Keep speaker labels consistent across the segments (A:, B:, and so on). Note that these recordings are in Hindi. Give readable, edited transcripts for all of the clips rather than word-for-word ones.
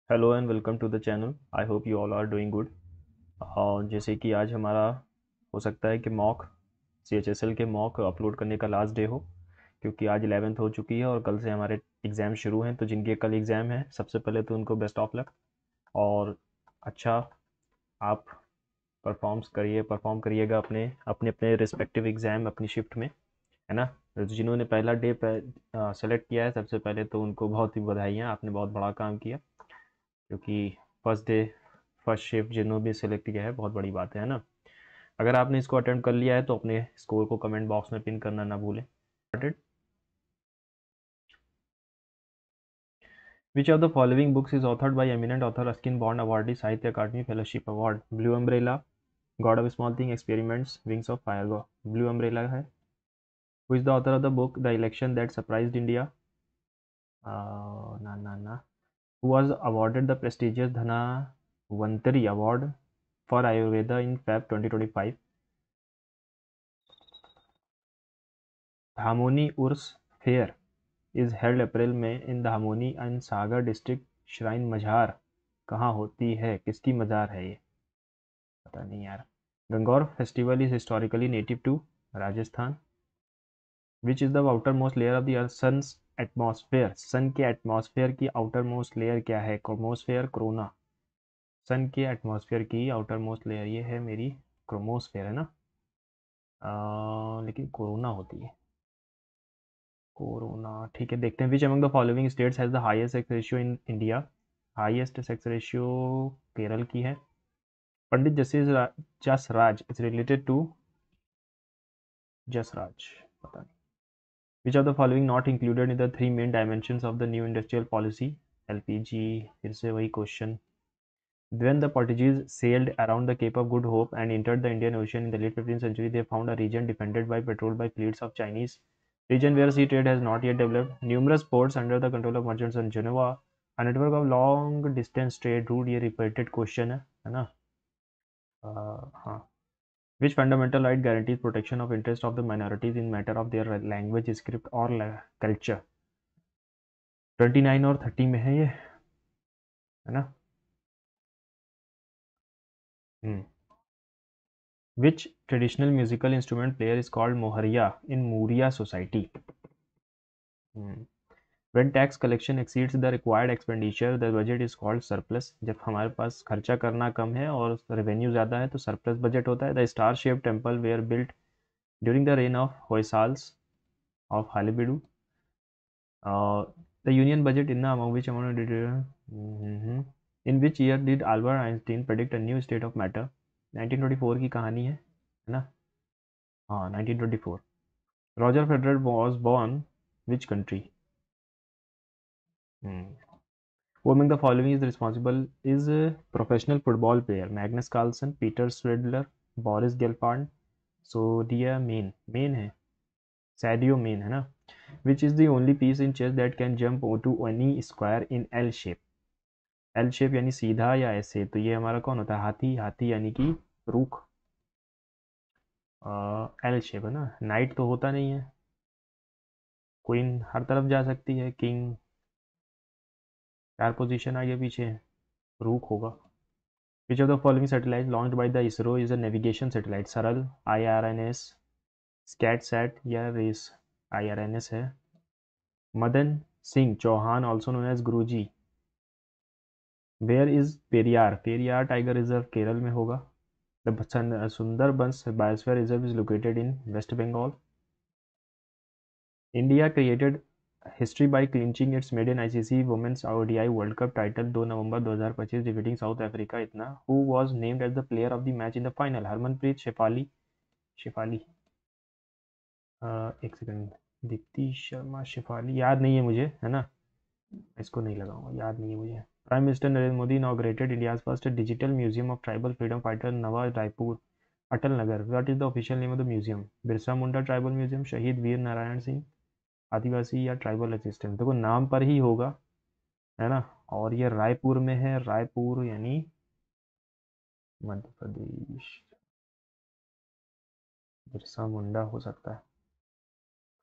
A: Hello and welcome to the channel. I hope you all are doing good. और जैसे कि आज हमारा हो सकता है कि मॉक CHSL के मॉक अपलोड करने का लास्ट डे हो, क्योंकि आज 11th हो चुकी है और कल से हमारे एग्ज़ाम शुरू हैं। तो जिनके कल एग्ज़ाम है, सबसे पहले तो उनको बेस्ट ऑफ लक। और अच्छा, आप परफॉर्म करिएगा अपने अपने अपने रिस्पेक्टिव एग्ज़ाम अपनी शिफ्ट में, है ना। तो जिन्होंने पहला डे सेलेक्ट किया है, सबसे पहले तो उनको बहुत ही बधाइयाँ, आपने बहुत बड़ा काम किया। क्योंकि फर्स्ट डे फर्स्ट शिफ्ट जिन्होंने भी सिलेक्ट किया है, बहुत बड़ी बात है ना। अगर आपने इसको अटेम्प्ट कर लिया है तो अपने स्कोर को कमेंट बॉक्स में पिन करना ना भूलें। Which of the following books is authored by eminent author Ruskin Bond awardee Sahitya Akademi fellowship award? Blue umbrella, god of small thing, experiments, wings of fire. गो ब्लू अम्ब्रेला है। Who is the author of the book the election that surprised India? ना ना ना। Who was awarded the prestigious Dhanvantari Award for Ayurveda in Feb 2025? Dhamoni Urs Fair is held अप्रैल में इन धामोनी एंड सागर डिस्ट्रिक्ट। श्राइन मझार कहाँ होती है? किसकी मज़ार है ये? पता नहीं यार। Gangaur festival is historically native to Rajasthan. Which is the outermost layer of the earth sun's atmosphere? Sun के एटमॉस्फेयर की आउटर मोस्ट लेयर क्या है? Chromosphere, corona. सन के एटमॉस्फेयर की आउटर मोस्ट लेयर ये है मेरी क्रोमोस्फेयर, है ना। लेकिन कोरोना होती है। कोरोना, ठीक है। देखते हैं। Which among the following states has the highest sex ratio in India? Highest sex ratio Kerala की है। Pandit Jasraj is related to Jasraj, पता नहीं। Which of the following not included in the three main dimensions of the new industrial policy? LPG, फिर से वही question. When the Portuguese sailed around the Cape of Good Hope and entered the Indian Ocean in the late 15th century, they found a region defended by patrolled by fleets of Chinese, region where sea trade has not yet developed, numerous ports under the control of merchants and Geneva, a network of long distance trade route। ये repeated question है ना। हाँ। Which fundamental right guarantees protection of interest of the minorities in matter of their language, script or culture? 29 और 30 में है ये, है ना। Which traditional musical instrument player is called Mohariya in Muria society? When tax collection exceeds the required expenditure, the budget is called surplus। जब हमारे पास खर्चा करना कम है और रेवेन्यू ज़्यादा है तो सरप्लस बजट होता है। The star shaped temple were built during the reign of Hoysals of Halebidu। The union budget in the among which amount in which year did Albert Einstein predict a new state of matter? 1924 की कहानी है ना। हाँ, 1924। Roger Federer was born which country? Who among the following is responsible is a professional football player? Magnus Carlsen, Peter Schwindler, Boris Gelfand, Sadio Mane है, Sadio Mane है ना। Which is the only piece in chess that can jump onto any square in L shape? L shape यानी सीधा या ऐसे, तो ये हमारा कौन होता है? हाथी। हाथी यानी कि रूख। L shape है ना। नाइट तो होता नहीं है, क्वीन हर तरफ जा सकती है, किंग चार पोजीशन आगे पीछे है, रूक होगा। Which of the following satellites launched by the ISRO is a navigation satellite? सरल, IRNS, SCATSAT या रेस? IRNS है। Madan Singh Chauhan also known as Guruji. Where is Periyar? Periyar tiger reserve Kerala में होगा। The Sundarbans biosphere reserve is located in West Bengal। India created history by clinching its maiden ICC Women's ODI World Cup title 2 November 2025 defeating South Africa इतना। Who was named as the player of the match in the final? Harmanpreet Shafali. Shafali एक सेकंड, दीप्ति शर्मा शेफाली, याद नहीं है मुझे, है ना। इसको नहीं लगाऊंगा, याद नहीं है मुझे। Prime minister Narendra Modi inaugurated India's first digital museum of tribal freedom fighter Nava Raipur Atal Nagar. What is the official name of the museum? Birsa Munda tribal museum, Shaheed Veer Narayan Singh आदिवासी या ट्राइबल असिस्टेंट? देखो नाम पर ही होगा, है ना। और ये रायपुर में है, रायपुर यानी मध्य प्रदेश। बिरसा मुंडा हो सकता है।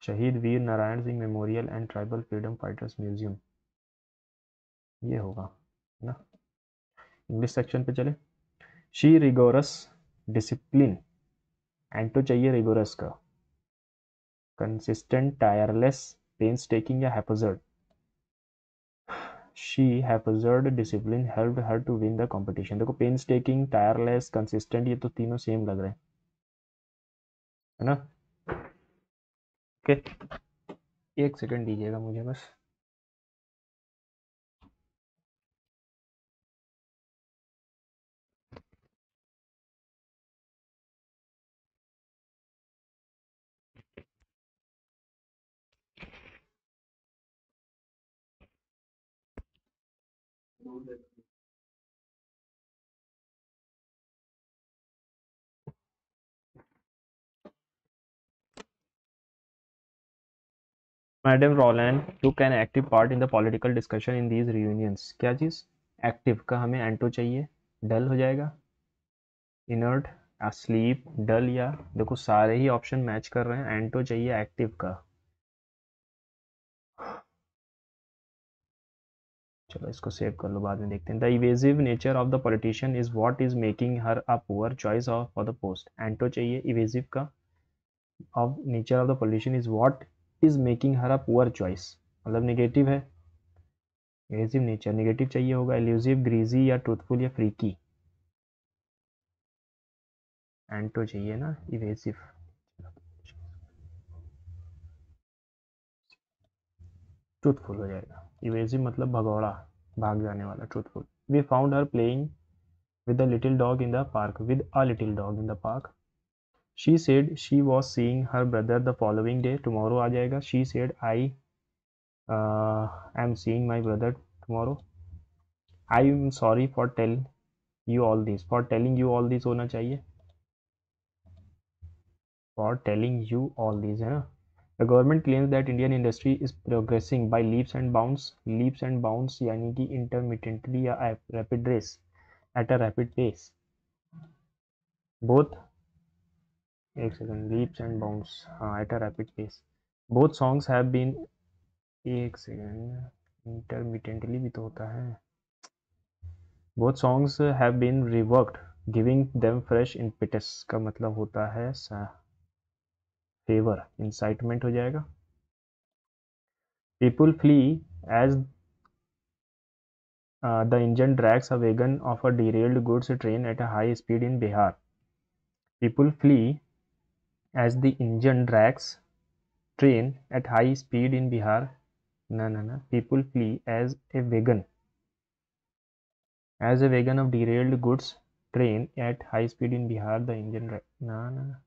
A: Shaheed Veer Narayan Singh memorial and tribal freedom fighters museum, ये होगा। ना। इंग्लिश सेक्शन पे चले। शी रिगोरस डिसिप्लिन, एंटो चाहिए रिगोरस का। कंसिस्टेंट, टायरलेस, पेंस टेकिंग या haphazard. She haphazard discipline helped her to win the competition. देखो पेंस टेकिंग, टायरलेस, कंसिस्टेंट, ये तो तीनों सेम लग रहे हैं, है ना। ओके, एक सेकंड दीजिएगा मुझे बस। Madam Roland took an active part in the political discussion in these reunions. क्या चीज़? एक्टिव का हमें एंटो चाहिए, डल हो जाएगा। इनर्ट, स्लीप, डल, या देखो सारे ही ऑप्शन मैच कर रहे हैं, एंटो चाहिए एक्टिव का। चलो इसको सेव कर लो, बाद में देखते हैं। The evasive nature of the politician is what is making her a poor choice of for the post. एंटो चाहिए इवेजिव का, of nature of the politician is what is making her a poor choice, मतलब निगेटिव है। इवेजिव नेचर निगेटिव चाहिए होगा। एल्यूसिव, ग्रीजी या ट्रूथफुल या फ्रीकी। एंटो चाहिए ना, इवेसिव। ट्रूथफुल हो जाएगा। इवेसिव मतलब भगौड़ा, भाग जाने वाला। Truthful. We found her playing with a little dog in the park, with a little dog in the park. She said she was seeing her brother the following day, tomorrow आ जाएगा। She said I am seeing my brother tomorrow. I am sorry for tell you all this, for telling you all this होना चाहिए, for telling you all this, है ना। The government claims that Indian industry is progressing by leaps and bounds. Leaps and bounds यानी कि intermittently या rapid race, at a rapid pace. Both, एक सेकंड, leaps and bounds, हाँ at a rapid pace. Both songs have been, एक सेकंड, intermittently भी तो होता है। Both songs have been reworked, giving them fresh impetus का मतलब होता है फेवर, इंसाइटमेंट हो जाएगा। People flee as the engine drags a wagon of a derailed goods train at a high speed in Bihar. People flee as the engine drags train at high speed in Bihar. No, no, no. People flee as a wagon of derailed goods train at high speed in Bihar. The engine drag. No, no, no.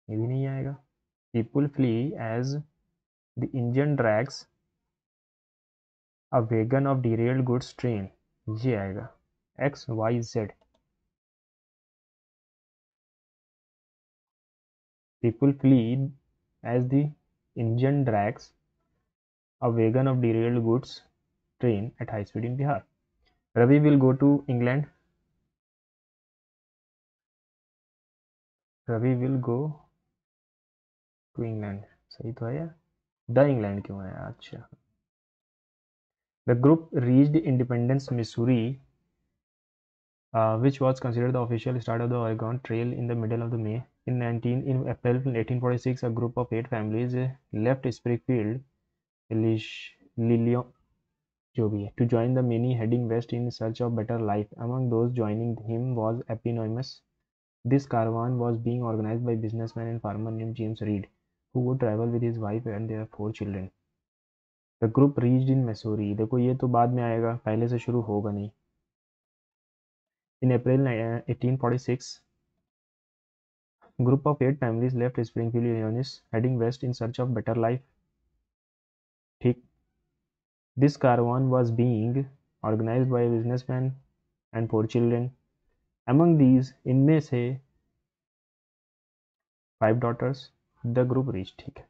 A: ये भी नहीं आएगा. People flee as the engine drags a wagon of derailed goods train. ये आएगा. X, Y, Z. People flee as the engine drags a wagon of derailed goods train at high speed in Bihar. Ravi will go to England. Ravi will go to England. सही तो है यार. द इंग्लैंड क्यों है? अच्छा. The group reached Independence, Missouri, which was considered the official start of the Oregon Trail in the middle of the May. In April 1846, a group of 8 families left Springfield, Illinois, जो भी है, to join the many heading west in search of better life. Among those joining him was Eponymous. This caravan was being organized by businessman and farmer named James Reed, who would travel with his wife and their 4 children. The group reached in Missouri. देखो ये तो बाद में आएगा, पहले से शुरू होगा नहीं. In April 1846, group of 8 families left Springfield, Illinois, heading west in search of better life. ठीक. This caravan was being organized by a businessman and 4 children. Among these, इनमें से 5 daughters. The group reached. ठीक है.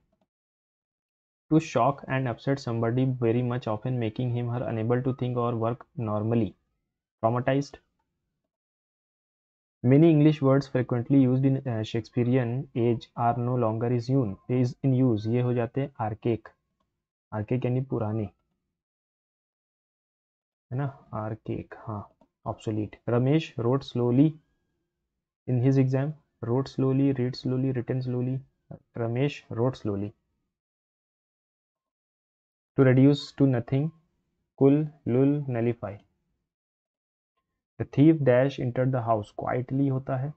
A: To shock and upset somebody very much, often making him her unable to think or work normally. Traumatized. Many English words frequently used in Shakespearean age are no longer is in use. ये हो जाते हैं archaic. Archaic यानी पुराने. है ना, आर केक, हाँ obsolete. Ramesh rode slowly in his exam, rode slowly, read slowly, written slowly. Ramesh rode slowly. To reduce to nothing, कुल लुल nullify. The thief dash into the house quietly होता है।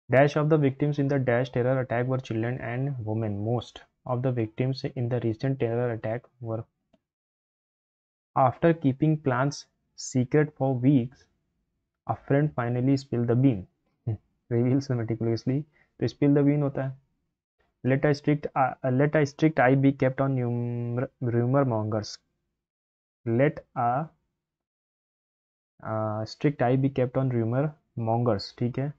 A: Dash of the victims in the Dash terror attack were children and women. Most of the victims in the recent terror attack were. After keeping plans secret for weeks, a friend finally spilled the bean. Reveals meticulously. तो spill the bean होता है. Let a strict eye be kept on rumor mongers. Let a strict eye be kept on rumor mongers. ठीक है.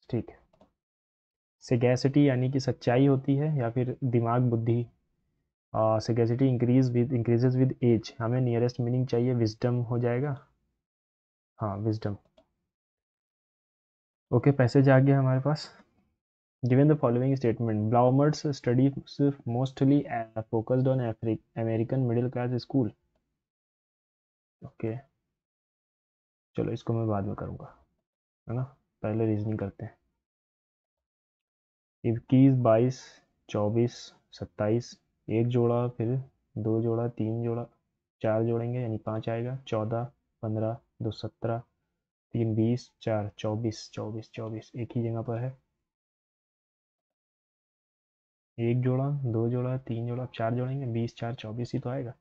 A: ठीक है. Sagacity यानी कि सच्चाई होती है या फिर दिमाग बुद्धि. Sagacity increases with age. हमें नियरेस्ट मीनिंग चाहिए, विजडम हो जाएगा. हाँ विजडम. ओके पैसेज आ गया हमारे पास. Given the following statement, Blumer's study mostly focused on American middle class school. Okay चलो इसको मैं बाद में करूँगा, है ना, पहले रीजनिंग करते हैं. 21, 22, 24, 27, एक जोड़ा, फिर दो जोड़ा, तीन जोड़ा, चार जोड़ेंगे यानी 5 आएगा. 14, 15, 2 17, 3 20, 4 24, 24 24 एक ही जगह पर है. एक जोड़ा, दो जोड़ा, तीन जोड़ा, चार जोड़ेंगे, 20 4 24 ही तो आएगा.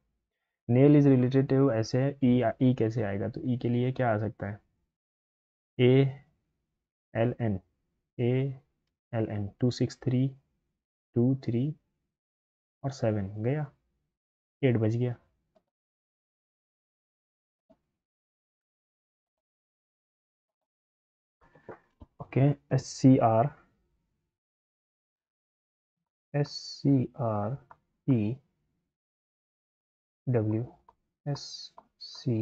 A: नेल इज रिलेटेड टू ऐसे ई. ई कैसे आएगा, तो ई के लिए क्या आ सकता है, A L N. A L N 2 6 3 2 3 और 7 गया, 8 बज गया. Okay S C R E W S C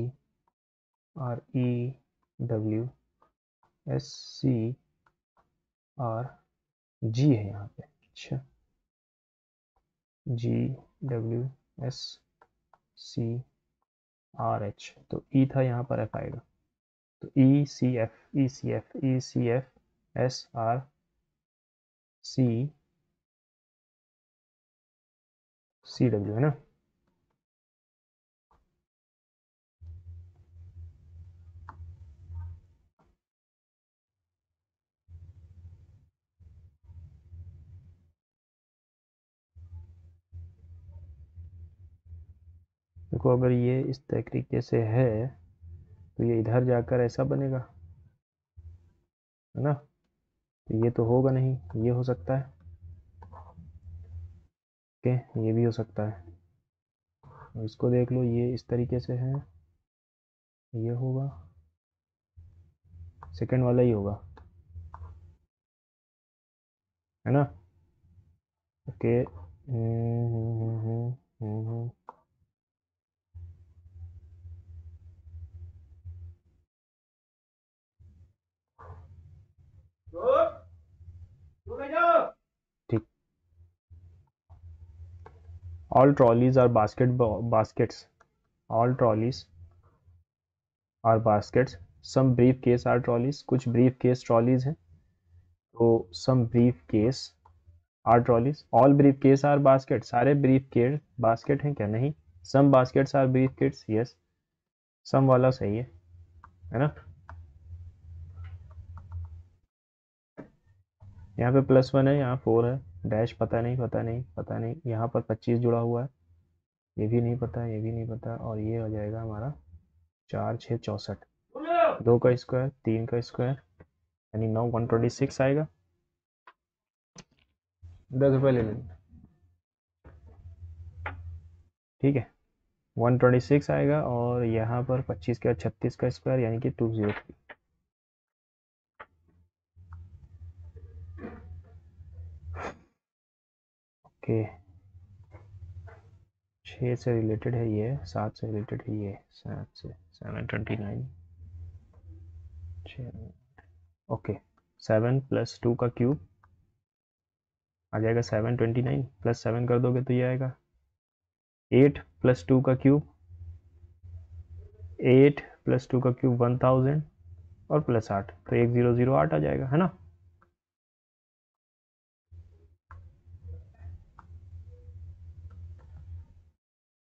A: R E W S C R G है यहाँ पे. अच्छा G W S C R H, तो ई था यहाँ पर, एफ आएगा. तो E C F E C F E C F S R C C W, है ना. देखो अगर ये इस तरीके से है तो ये इधर जाकर ऐसा बनेगा, है ना. तो ये तो होगा नहीं, ये हो सकता है. ओके ये भी हो सकता है. और इसको देख लो, ये इस तरीके से है, ये होगा, सेकंड वाला ही होगा, है ना. ओके ठीक. All trolleys are baskets. All trolleys are baskets. Some briefcase are trolleys. कुछ ब्रीफ केस ट्रॉलीज हैं. तो some briefcase are trolleys. All briefcase are basket. सारे ब्रीफ केस बास्केट हैं क्या, नहीं. Some baskets are briefcase, yes. Some वाला सही है ना. यहाँ पे +1 है, यहाँ 4 है. डैश पता नहीं पता नहीं पता नहीं. यहाँ पर 25 जुड़ा हुआ है, ये भी नहीं पता, ये भी नहीं पता. और ये हो जाएगा हमारा 4 6 64. 2 का स्क्वायर, 3 का स्क्वायर यानी 9 126 आएगा. 10 रुपये ले लेंगे, ठीक है. 126 आएगा. और यहाँ पर 25 का 36 का स्क्वायर यानी कि 203. ओके 6 से रिलेटेड है ये, 7 से रिलेटेड है ये, 7 से 729. ओके 7 + 2 का क्यूब आ जाएगा 729 प्लस 7 कर दोगे तो ये आएगा 8 प्लस 2 का क्यूब, 8 प्लस 2 का क्यूब 1000 और प्लस 8 तो 1008 आ जाएगा, है ना।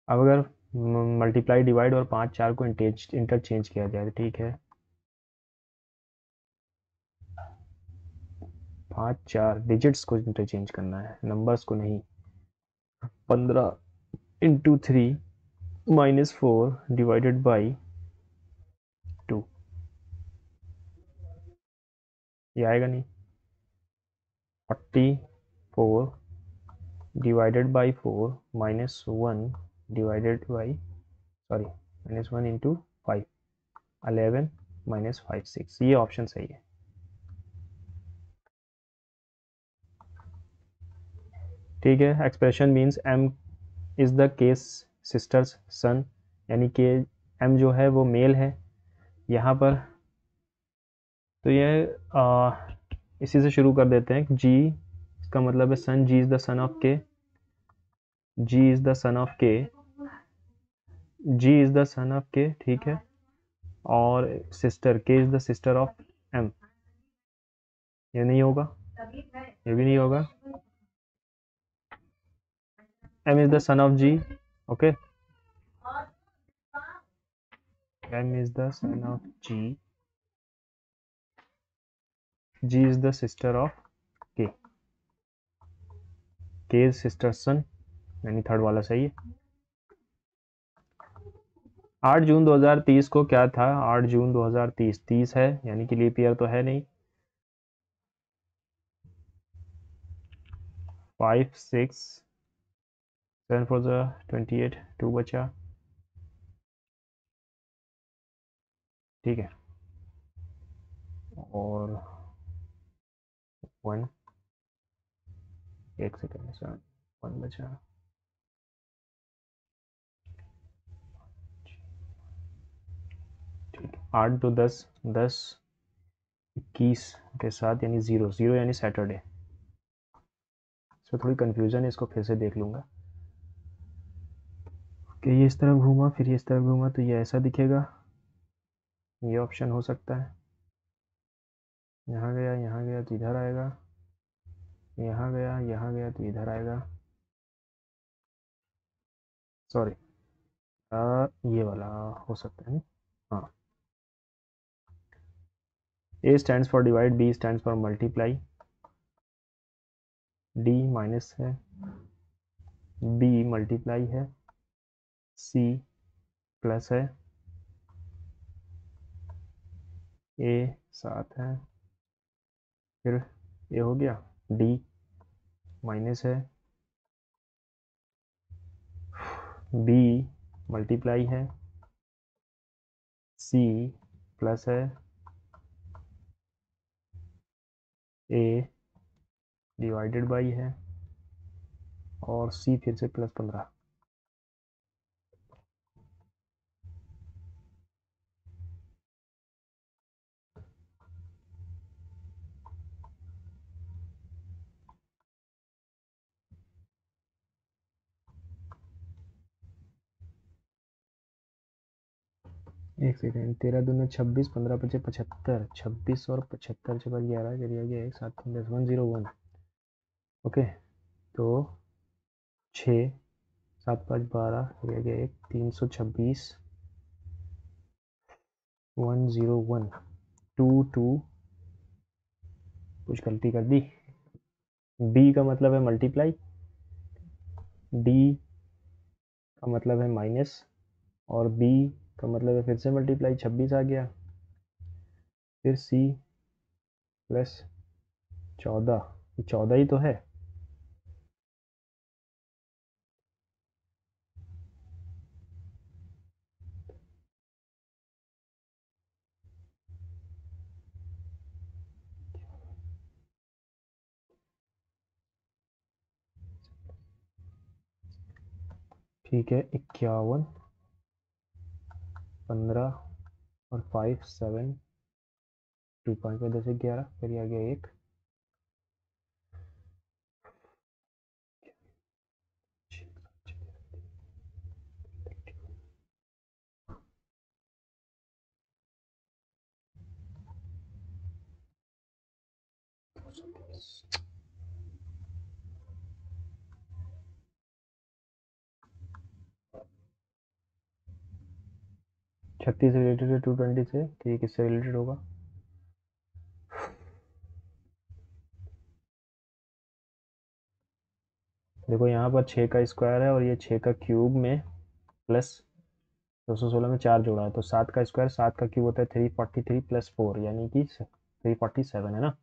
A: अब अगर मल्टीप्लाई डिवाइड और 5 4 को इंटरचेंज किया जाए, ठीक है, 5 4 डिजिट्स को इंटरचेंज करना है, नंबर्स को नहीं। 15 इंटू 3 माइनस 4 डिवाइडेड बाई 2, ये आएगा नहीं। 44 divided by 4 minus 1 divided by, sorry, minus 1 into 5, 11 minus 5 6, ये ऑप्शन सही है। ठीक है, expression means M is the K's sister's son, यानी कि एम जो है वो मेल है यहाँ पर। तो ये इसी से शुरू कर देते हैं। जी इसका मतलब है son, G is the son of K, G is the son of K, G is the son of K, ठीक है। और sister, K is the sister of M, ये नहीं होगा, ये भी नहीं होगा। M is the son of G, okay, M is the son of G, G is the sister of K is sister son, यानी थर्ड वाला सही है। 8 जून 2030 को क्या था, 8 जून 2030 30 है, यानी कि लीप ईयर तो है नहीं। 5 6 7 4 28, 2 बचा, ठीक है, और 1, एक सेकेंड सर, 1 बचा, ठीक, 8 2 10 10 21 के साथ, यानी 0 0 यानी सैटरडे। इसमें थोड़ी कन्फ्यूजन है, इसको फिर से देख लूँगा कि ये इस तरफ घूमा फिर ये इस तरफ घूमा तो ये ऐसा दिखेगा, ये ऑप्शन हो सकता है। यहाँ गया, यहाँ गया तो इधर आएगा, यहाँ गया, यहाँ गया तो इधर आएगा, सॉरी, ये वाला हो सकता है। हाँ, A stands for divide, B stands for multiply, D minus है, बी मल्टीप्लाई है, सी प्लस है, ए साथ है, फिर ये हो गया, डी माइनस है, बी मल्टीप्लाई है, सी प्लस है, ए डिवाइडेड बाई है, और सी फिर से प्लस 15। एक सेकेंड, 13 दूनी 26, 15 पचे 75, 26 और 75 से 11 चलिए गया, एक 7 10 101, ओके। तो 6 7 5 12 चलिए गया, एक 326 101 2 2, कुछ गलती कर दी। बी का मतलब है मल्टीप्लाई, डी का मतलब है माइनस, और बी का मतलब है फिर से मल्टीप्लाई, 26 आ गया, फिर सी प्लस 14, 14 ही तो है। ठीक है, 51 15 और 5 7 2 5 10 11, फिर आ गया एक 36 रिलेटेड है 220 से, तो ये किससे रिलेटेड होगा? देखो यहाँ पर 6 का स्क्वायर है और ये 6 का क्यूब में प्लस 216 में 4 जोड़ा है, तो 7 का स्क्वायर 7 का क्यूब होता है 343 प्लस 4 यानी कि 347 है ना।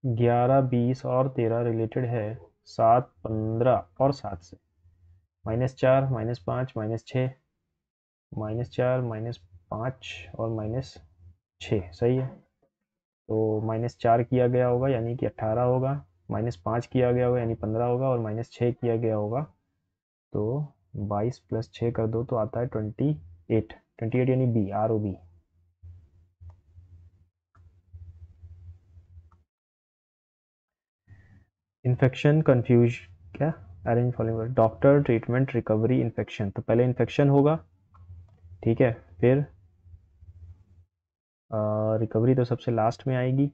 A: 11, 20 और 13 रिलेटेड है 7, 15 और 7 से। -4, -5, -6, -4, -5 और -6 सही है। तो -4 किया गया होगा यानी कि 18 होगा, -5 किया गया होगा यानी 15 होगा, और -6 किया गया होगा तो 22 + 6 कर दो तो आता है 28। 28 यानी बी, ROB। इन्फेक्शन कन्फ्यूज क्या, arrange following doctor treatment recovery infection, तो पहले इन्फेक्शन होगा, ठीक है, फिर रिकवरी तो सबसे लास्ट में आएगी,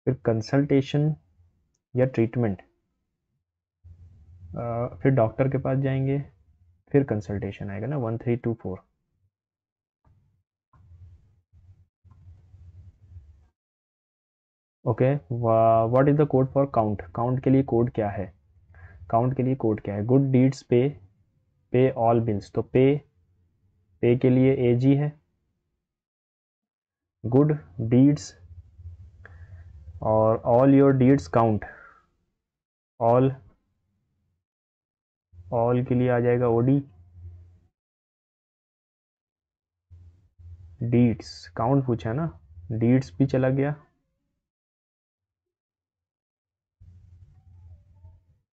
A: फिर कंसल्टेशन या ट्रीटमेंट, फिर डॉक्टर के पास जाएंगे, फिर कंसल्टेशन आएगा ना, 1324। Okay, what is the code for count, count के लिए कोड क्या है? काउंट के लिए कोड क्या है? गुड डीड्स पे ऑल बिल्स, तो पे के लिए AG है, गुड डीड्स और all your deeds count, all all के लिए आ जाएगा OD, डीड्स काउंट पूछा ना, डीड्स भी चला गया,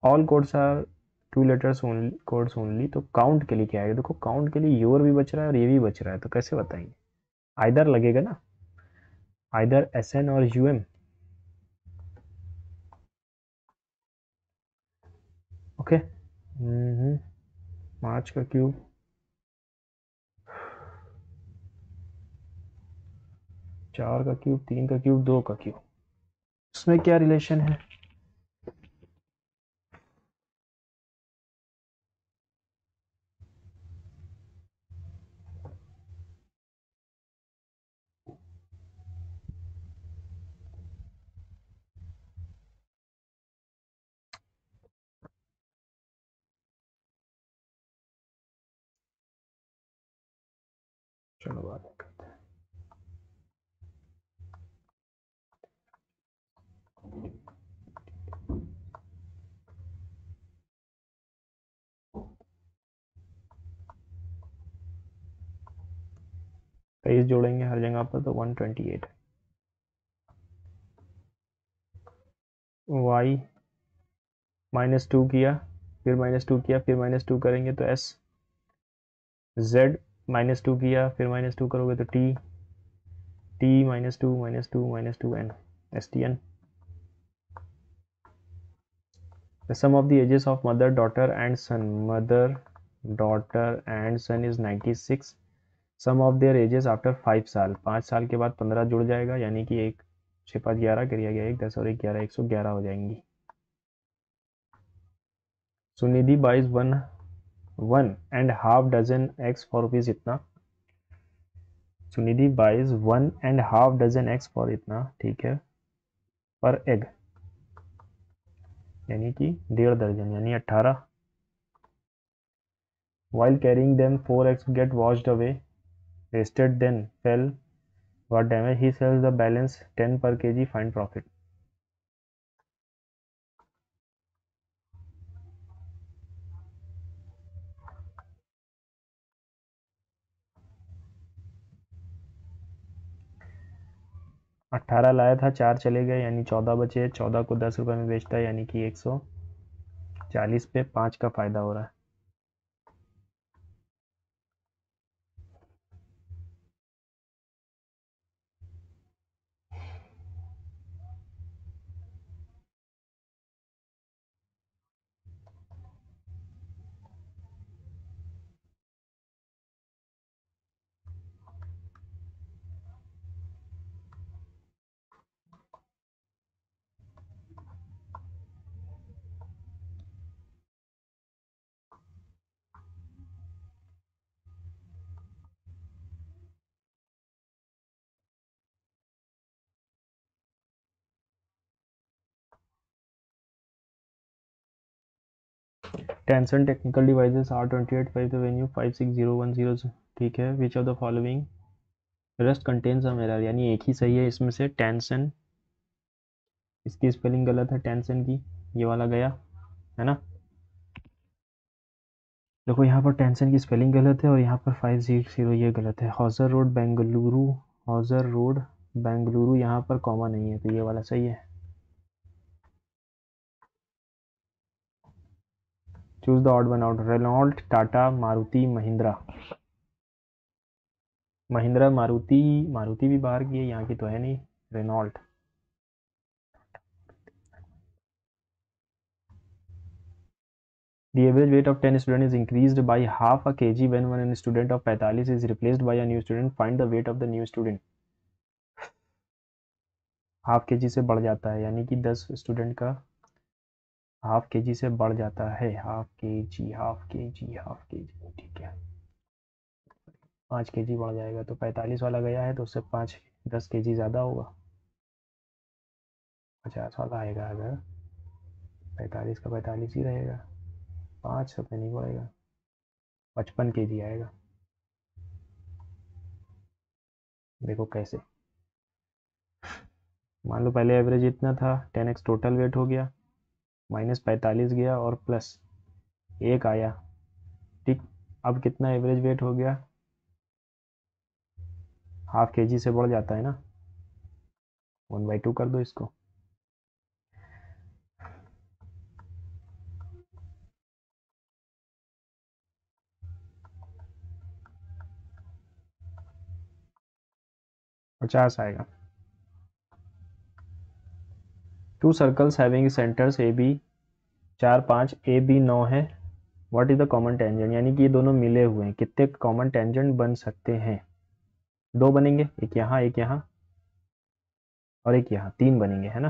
A: all codes are 2 letters only, codes only, तो काउंट के लिए क्या है? देखो काउंट के लिए योर भी बच रहा है और ये भी बच रहा है, तो कैसे बताएंगे? आइदर लगेगा ना, आइदर SN और UM। ओके, 5 का क्यूब, 4 का क्यूब, 3 का क्यूब, 2 का क्यूब, उसमें क्या रिलेशन है? चलो बात करते हैं। तेईस जोड़ेंगे हर जगह पर तो 128, y -2 किया, फिर -2 किया, फिर -2 करेंगे तो S, Z -2 किया, फिर -2 करोगे तो T, T -2 -2 -2 N, STN। The sum of the ages of mother, daughter and son, mother, daughter and son is 96, sum of their ages after 5 साल, 5 साल के बाद 15 जुड़ जाएगा यानी कि 1 6 5 11 करिया गया, 1 10 और 1 11, 111 हो जाएंगी। Sunidhi buys 1.5 dozen eggs for rupees इतना, Sunidhi buys 1.5 dozen eggs for इतना, ठीक है, पर एग यानी कि 1.5 दर्जन यानी 18, while carrying them 4 eggs get washed away, wasted then fell, what damage, he sells the balance 10 per kg, find profit। 18 लाया था, 4 चले गए यानी 14 बचे, 14 को 10 रुपये में बेचता है यानी कि 140 पे 5 का फायदा हो रहा है। Tension technical devices R28 5 the venue 56010, ठीक है। विच of the following rust contains a mirror, यानी एक ही सही है इसमें से। टेंसन, इसकी स्पेलिंग गलत है टेंसन की, ये वाला गया है ना। देखो यहाँ पर टेंशन की स्पेलिंग गलत है और यहाँ पर 560 ये गलत है। हॉजर रोड बेंगलुरु, हॉजर रोड बेंगलुरु, यहाँ पर कॉमा नहीं है तो ये वाला सही है। Choose the odd one out. Renault, Tata, Maruti, Mahindra. Mahindra, Maruti, Maruti भी बाहर की है, यहाँ की तो है नहीं। Renault. The average weight of 10 students is increased by half a kg when one student of 45 is replaced by a new student. Find the weight of the new student. Half के जी से बढ़ जाता है, यानी कि 10 स्टूडेंट का हाफ के जी से बढ़ जाता है। हाफ के जी, हाफ के जी, हाफ के जी, ठीक है। 5 के जी बढ़ जाएगा तो 45 वाला गया है तो उससे 10 के जी ज़्यादा होगा। 50 वाला आएगा अगर 45 का 45 ही रहेगा, 5 रुपये नहीं बढ़ेगा, 55 के जी आएगा। देखो कैसे, मान लो पहले एवरेज इतना था, 10x टोटल वेट हो गया, माइनस 45 गया और प्लस 1 आया, ठीक। अब कितना एवरेज वेट हो गया, हाफ के जी से बढ़ जाता है ना, 1/2 कर दो इसको। पचास आएगा। Two circles having centres A B 4 5, A B 9 है। What is the common tangent, यानी कि ये दोनों मिले हुए हैं, कितने कॉमन टेंजेंट बन सकते हैं। 2 बनेंगे, एक यहाँ और एक यहाँ, 3 बनेंगे, है ना।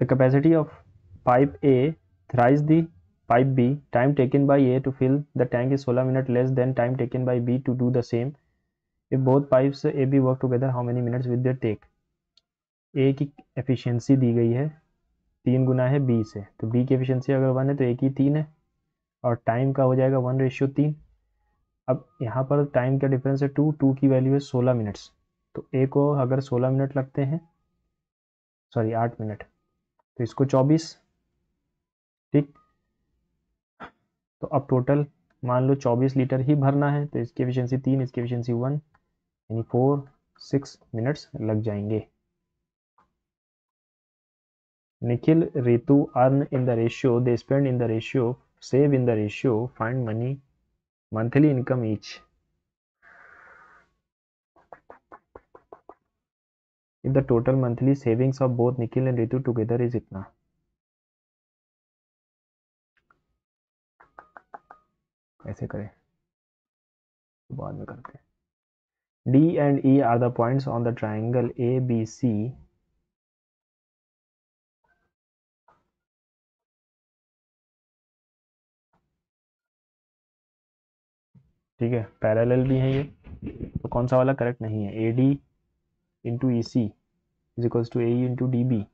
A: The capacity of pipe A thrice the pipe B, time taken by A to fill the tank is 16 minute less than time taken by B to do the same. If both pipes A B work together how many minutes with their take. A की एफिशिएंसी दी गई है 3 गुना है बी से, तो बी की एफिशिएंसी अगर 1 है तो ए की 3 है और टाइम का हो जाएगा 1:3। अब यहाँ पर टाइम का डिफरेंस है 2 की वैल्यू है 16 मिनट्स, तो ए को अगर 16 मिनट लगते हैं, सॉरी 8 मिनट, तो इसको 24, ठीक। तो अब टोटल मान लो 24 लीटर ही भरना है, तो इसकी एफिशिएंसी 3, इसकी एफिशिएंसी 1, यानी 6 मिनट्स लग जाएंगे। Nikhil, Ritu earn in the ratio, they spend in the ratio, save in the ratio, find money monthly income each. if the total monthly savings of both Nikhil and Ritu together is इतना। ऐसे करें तो बाद में करते हैं। D and E are the points on the triangle ABC ठीक है, पैरेलल भी है ये, तो कौन सा वाला करेक्ट नहीं है। AD into EC is equals to AE into DB।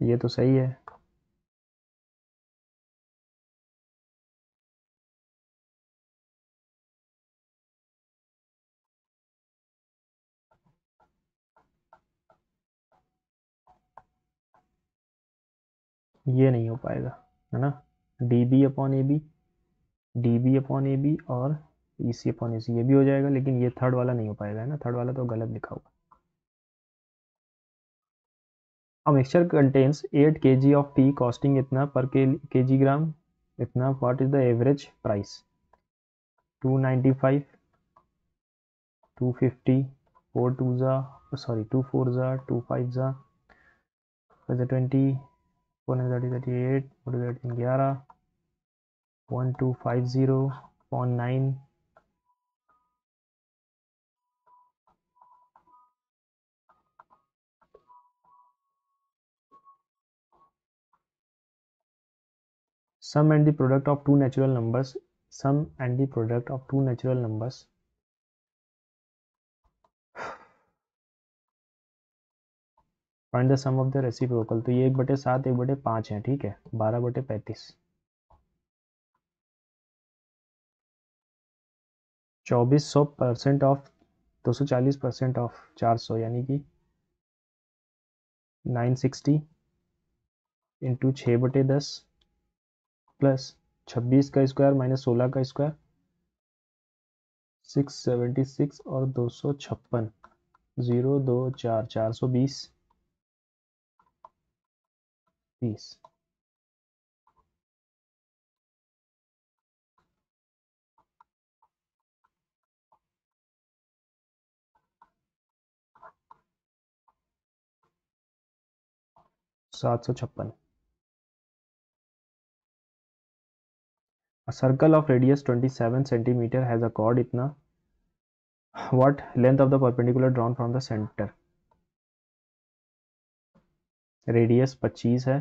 A: ये तो सही है। ये नहीं हो पाएगा, है ना। DB upon AB, DB upon AB और EC अपॉन AC, ये भी हो जाएगा, लेकिन ये थर्ड वाला नहीं हो पाएगा, है ना। थर्ड वाला तो गलत लिखा हुआ। A mixture contains 8 kg of tea costing इतना per kg इतना। What is the average price? 295, 250, 4 2 जा, सॉरी 2 4 जा, 2 5 जा, 20, 438 11 1250.9 sum and the product of two natural numbers find the sum of the reciprocal. तो ये 1/7 1/5 है, ठीक है, 12/35 2400% ऑफ 240% ऑफ 400 यानी कि 960 इंटू 6/10 प्लस 26 का स्क्वायर माइनस 16 का स्क्वायर 676 और 256 0 2 4 420 30 756। A circle of radius 27 centimeter has a chord इतना what length of the perpendicular drawn from the center। Radius 25 है,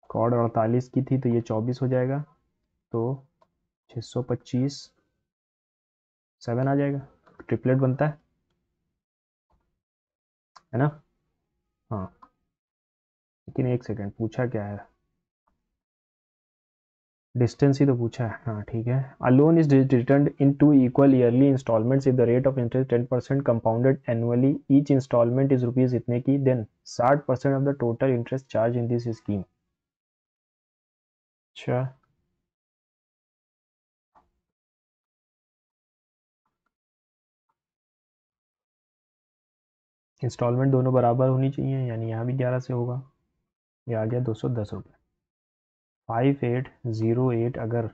A: कॉर्ड 48 की थी तो ये 24 हो जाएगा, तो 625 7 आ जाएगा, ट्रिपलेट बनता है ना। हाँ लेकिन एक सेकेंड, पूछा क्या है, डिस्टेंस ही तो पूछा है। हाँ ठीक है। A loan is return in 2 equal yearly instalments if the rate of interest 10% compounded annually each instalment is rupees इतने की, then 60% of the total interest charge in this scheme. अच्छा इंस्टॉलमेंट दोनों बराबर होनी चाहिए, यानी यहाँ भी 11 से होगा, ये आ गया 210 रुपये। 5808 अगर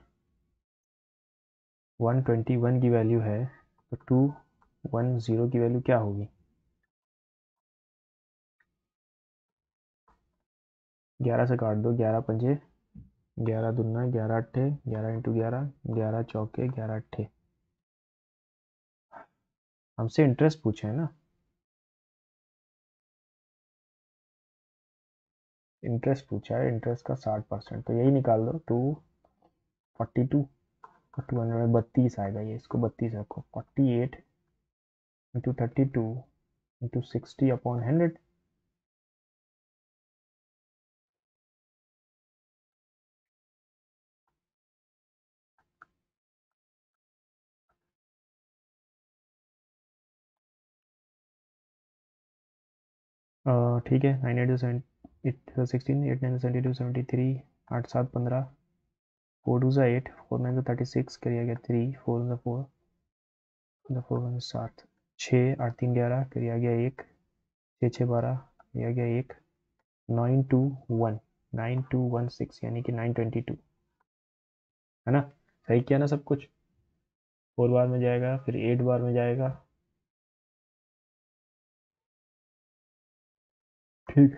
A: 121 की वैल्यू है तो 210 की वैल्यू क्या होगी, 11 से काट दो, 11 पंजे 11 दूना 11 अट्ठे 11 इंटू 11 11 चौके 11 अट्ठे। हमसे इंटरेस्ट पूछे है ना, इंटरेस्ट पूछा है, इंटरेस्ट का 60%, तो यही निकाल दो 242 200 में 32 आएगा, ये इसको 32 रखो, 48 इंटू 32 इंटू 60 अपॉन 100। ठीक है, 9 8 16 8 9 72 73 8 7 15 4 2 8 4 9 36 करिए गया 3 4 4 4 1 7 6 8 3 11 करिए गया 1 6 6 12 करिए गया 1 9 2 1 9 2 1 6 यानी कि 922 है ना। सही किया ना सब कुछ, 4 बार में जाएगा फिर 8 बार में जाएगा, ठीक।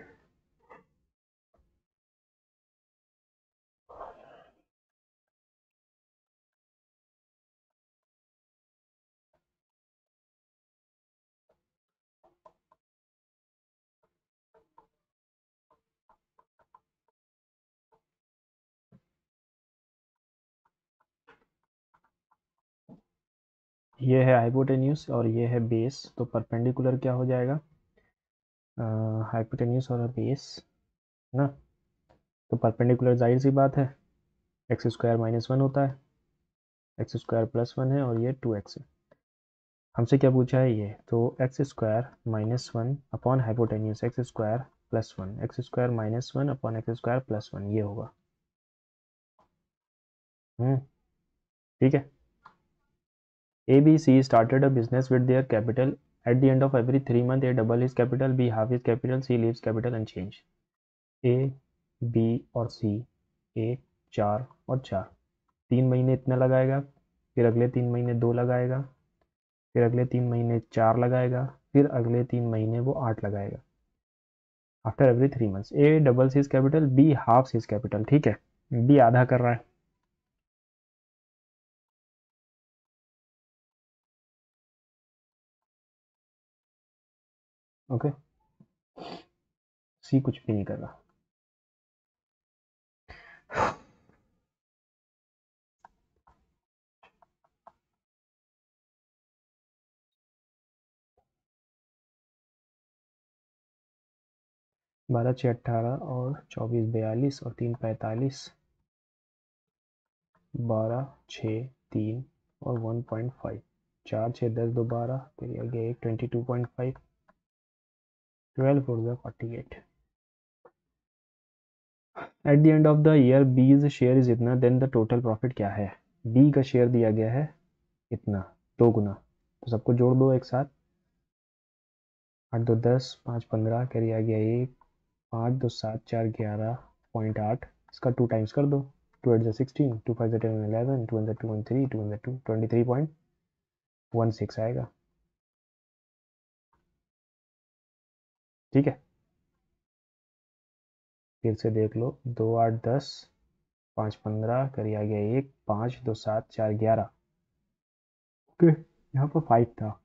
A: ये है हाइपोटेन्यूस और ये है बेस, तो परपेंडिकुलर क्या हो जाएगा, हाइपोटेन्यूस और बेस ना, तो परपेंडिकुलर जाहिर सी बात है एक्स स्क्वायर माइनस 1 होता है, एक्स स्क्वायर प्लस 1 है और ये 2x है। हमसे क्या पूछा है ये, तो x square minus 1 upon hypotenuse x square plus 1, x square minus 1 upon x square plus 1 ये होगा। ठीक है। ABC started a business with their capital. At the end of every 3 months, A double his capital, B half his capital, C leaves capital unchanged. A, B और C, A 4 और 4, 3 महीने इतना लगाएगा, फिर अगले 3 महीने 2 लगाएगा, फिर अगले 3 महीने 4 लगाएगा, फिर अगले 3 महीने वो 8 लगाएगा। After every 3 months. A double sees capital, B half sees capital, ठीक है, बी आधा कर रहा है। ओके, सी कुछ भी नहीं कर रहा। 12×6 = 18 और 24 42 और 3 45, 12 6 3 और 1.5, 4 6 10 2 12, फिर आ गया 22.5, 12 4 48। At the end of the year बीज शेयर इज इतना, देन द टोटल प्रॉफिट क्या है। बी का शेयर दिया गया है इतना, 2 गुना, तो सबको जोड़ दो एक साथ। 8 2 10, 5 15, कैरी आ गया 1, 5 2 7 4 11.8, इसका 2 टाइम्स कर दो। 2 8 16, 2 5 10 11, 2 1 2 1 3, 2 1 2 23.16 आएगा, ठीक है। फिर से देख लो, 2 8 10, 5 15, करी आ गया 1, 5 2 7 4 11, ओके, यहाँ पर 5 था।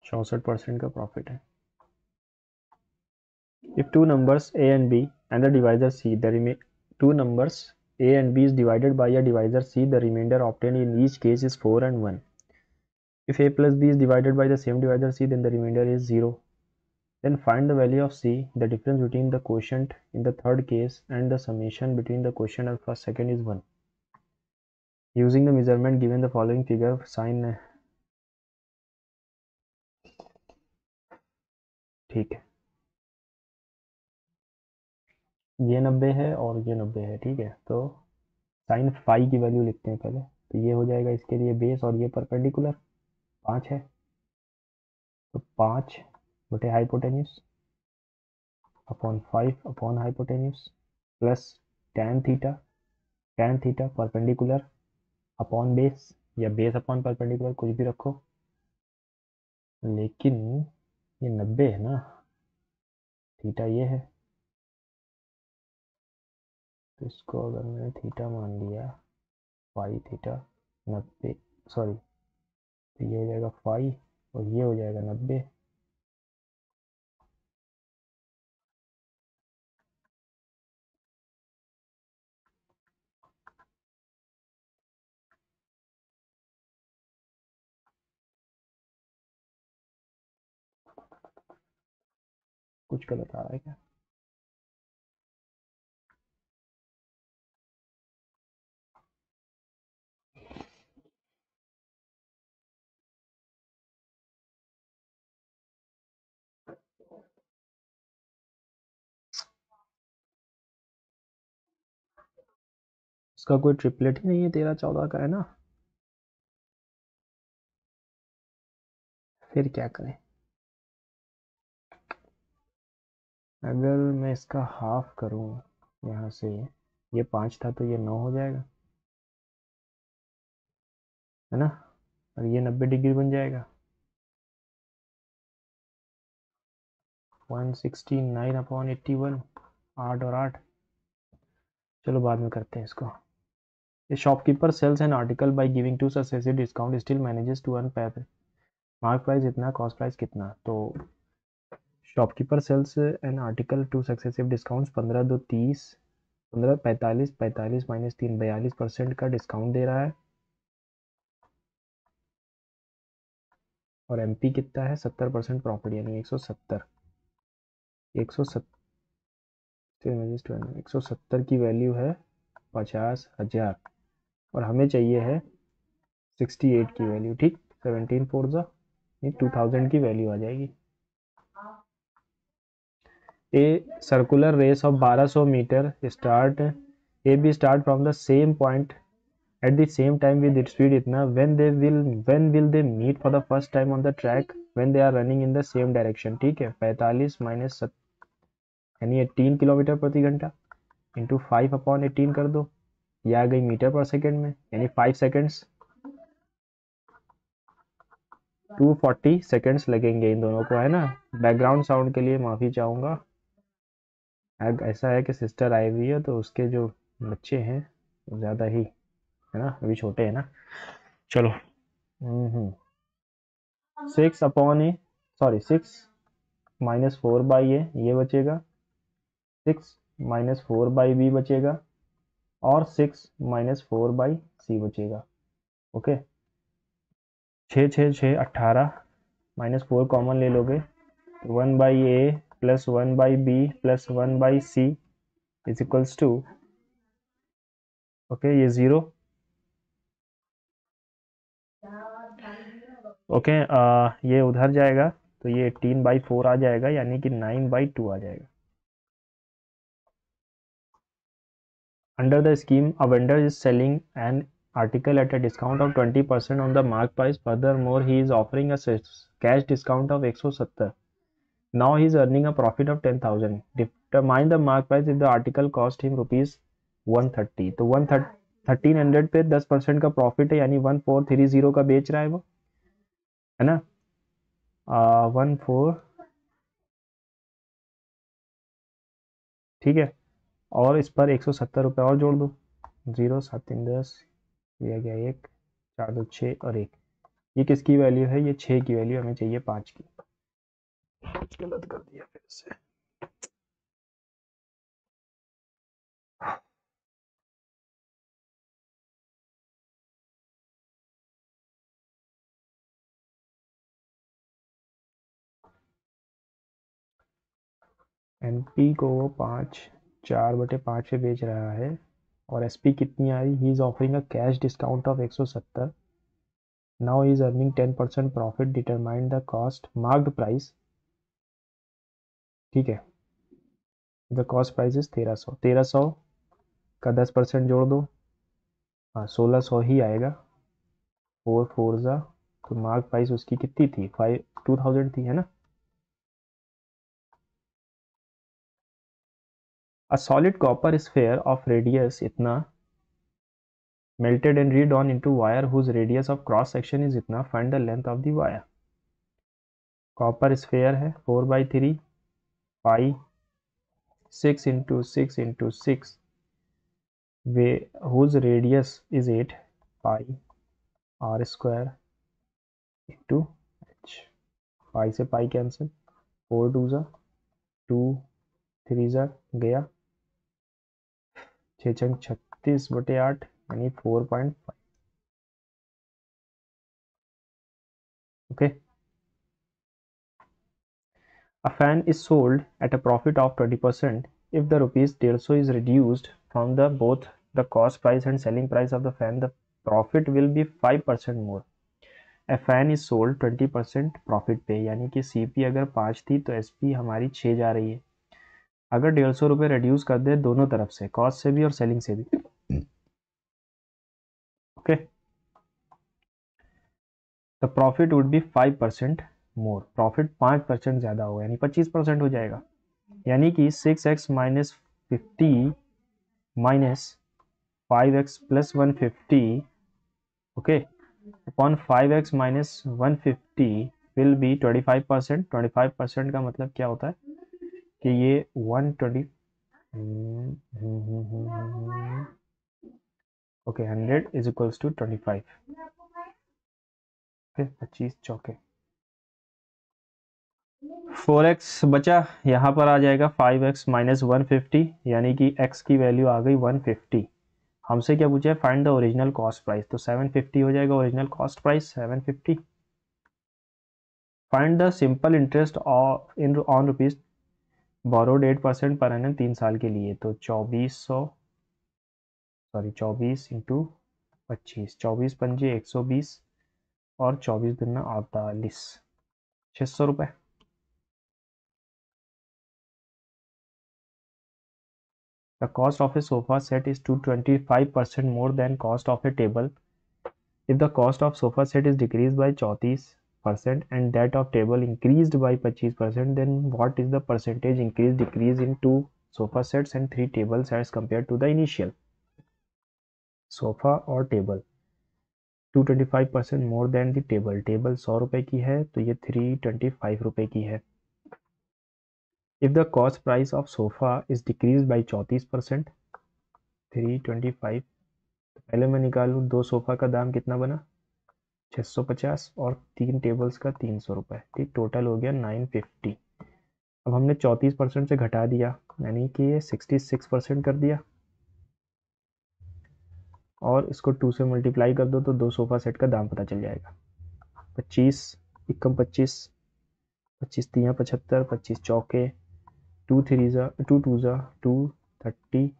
A: चौंसठ % का प्रॉफिट है। If two numbers a and b and the divisor c, two numbers a and b is divided by a divisor c, the remainder obtained in each case is 4 and 1. If a plus b is divided by the same divisor c, then the remainder is 0. Then find the value of c. The difference between the quotient in the third case and the summation between the quotient and first second is 1. Using the measurement given the following figure, sin, ठीक है, ये 90 है और ये 90 है, ठीक है। तो साइन फाई की वैल्यू लिखते हैं पहले, तो ये हो जाएगा इसके लिए बेस और ये परपेंडिकुलर 5 है, तो 5 hypotenuse upon 5 upon hypotenuse plus tan theta perpendicular upon base, या बेस अपॉन परपेंडिकुलर, कुछ भी रखो, लेकिन ये 90 है ना, थीटा ये है, तो इसको अगर मैंने थीटा मान लिया, फाई थीटा 90, सॉरी, तो ये हो जाएगा फाई और ये हो जाएगा 90। कुछ गलत आ रहा है क्या? इसका कोई ट्रिपलेट ही नहीं है, 13 14 का है ना, फिर क्या करें। अगर मैं इसका हाफ करूं यहाँ से, ये 5 था तो ये 9 हो जाएगा, है ना, और ये 90 डिग्री बन जाएगा, 169/81, 8 और 8। चलो बाद में करते हैं इसको। A shopkeeper sells an article by giving 2 successive discount, still manages to earn mark price इतना, कॉस्ट प्राइस कितना। तो shopkeeper sells an article 2 successive discounts, 15 2 30, 15 45, 45 -3 42% का डिस्काउंट दे रहा है, और एमपी कितना है, 70% प्रॉफिट, यानी 170, 170 170 की वैल्यू है 50,000 और हमें चाहिए है 68 की वैल्यू। ठीक, 17 फोर ज़ा 2000 की वैल्यू आ जाएगी। A circular race of 1200 metre start A B start from the same point at the same time with its speed इतना when will they meet for the first time on the track when they are running in the same direction। ठीक है, 45 माइनस यानी 18 किलोमीटर प्रति घंटा इंटू 5/18 कर दो, ये आ गई मीटर पर सेकेंड में, यानी 5 सेकेंड्स 240 सेकेंड्स लगेंगे इन दोनों को, है ना। बैकग्राउंड साउंड के लिए माफ़ी चाहूँगा। ऐसा है कि सिस्टर आई हुई है तो उसके जो बच्चे हैं ज़्यादा ही, है ना, अभी छोटे हैं ना। चलो 6 माइनस 4/a ये बचेगा, 6 माइनस 4/b बचेगा और 6 माइनस 4/c बचेगा। ओके, 6 6 6 18 माइनस 4 कॉमन ले लोगे, 1/a plus 1/b plus 1/c is equals to, okay, ये 0। ओके, ये उधर जाएगा तो ये 18/4 आ जाएगा, यानी कि 9/2 आ जाएगा। Under the scheme, a vendor is selling an article at a discount of 20% on the mark price. Furthermore, he is offering a cash discount of 170. Now he is earning a profit of 10,000. Determine the mark price if the article cost him rupees 130. तो 1300 पे 10% का प्रॉफिट है, यानी 1430 का बेच रहा है वो, है ना। 14, ठीक है, और इस पर 170 रुपये और जोड़ दो, 0 7 3 10 दिया गया 1 4 2 6 और 1। ये किसकी वैल्यू है? ये 6 की वैल्यू, हमें चाहिए 5 की। गलत कर दिया फिर से। एनपी को वो 4/5 पे बेच रहा है और एसपी कितनी आ रही? He is offering a cash discount of 170। Now he is earning 10% profit. Determine the cost marked price. ठीक है, द कॉस्ट प्राइस इज 1300 का 10% जोड़ दो, हाँ 1600 ही आएगा। 4 4 ज़ा, तो मार्क प्राइस उसकी कितनी थी? 2000 थी, है ना। A solid copper sphere of radius इतना melted and redrawn into wire whose radius of cross section is इतना, find the length of the wire। Copper sphere है 4/3 पाई 6 into 6 into 6 way whose radius is 8 pi r square into h। पाई से पाई कैंसिल, 4 2 ज़ा 2 3 ज़ा गया, 6 छंग 36/8 यानी 4.5। Okay, a fan is sold at a profit of 20% if the rupees 150 is reduced from the both the cost price and selling price of the fan, the profit will be 5% more। a fan is sold 20% profit पे, यानी कि CP अगर 5 थी तो SP हमारी 6 जा रही है। अगर 150 रुपये रिड्यूस कर दे दोनों तरफ से, कॉस्ट से भी और सेलिंग से भी, okay, the profit would be 5% more. Profit 5% ज़्यादा होगा, यानी 25% हो जाएगा, यानी कि 6x minus 50 minus 5x plus 150, okay, upon 5x minus 150 will be 25%। 25% का मतलब क्या होता है कि ये 120, okay, 100 is equals to 25, okay, 25 चौके 4x बचा, यहाँ पर आ जाएगा 5x माइनस 150, यानी कि x की वैल्यू आ गई 150। हमसे क्या पूछा है? Find the original cost price, तो 750 हो जाएगा original cost price 750। Find the simple interest on rupees borrowed 8% per annum 3 साल के लिए, तो 24 इंटू 25, 24 पंजे 120 और 24 दूना 48, 600 रुपये। The cost of a sofa set is 225% more than cost of a table. If the cost of sofa set is decreased by 34% and that of table increased by 25%, then what is the percentage increase decrease in 2 sofa sets and 3 table sets compared to the initial? Sofa और table 225% more than the table, table 100 रुपए की है तो ये 325 रुपए की है। If the cost price of sofa is decrease by 34%, 325, तो पहले मैं निकालूँ 2 सोफा का दाम कितना बना 650 और 3 टेबल्स का 300 रुपये, ठीक, टोटल हो गया 950। अब हमने 34% से घटा दिया यानी कि ये 66% कर दिया और इसको 2 से मल्टीप्लाई कर दो तो 2 सोफा सेट का दाम पता चल जाएगा। 25 इक्कम 25, 25 तियाँ 75, 25 चौके 2 3 ज़ा 2 2 ज़ा 2 30